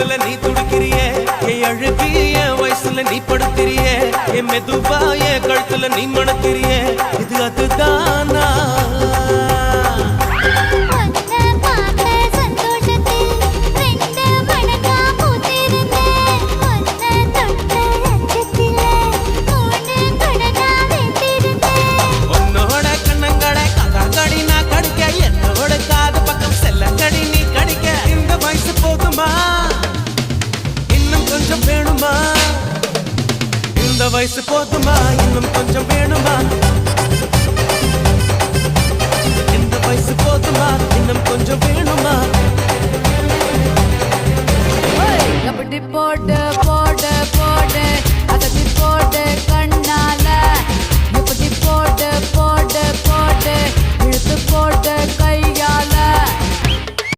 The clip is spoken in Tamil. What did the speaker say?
தொடுதல நீ துடிக்கிறியே என் அழுகி என் வயசுல நீ படுத்திரியே என் மெதுவா என் கழுத்துல நீ மணக்கிறியே இது அதுதானா இந்த வயசு போதுமா இன்னும் கொஞ்சம் வேணுமா இந்த வயசு போதுமா இன்னும் கொஞ்சம் வேணுமா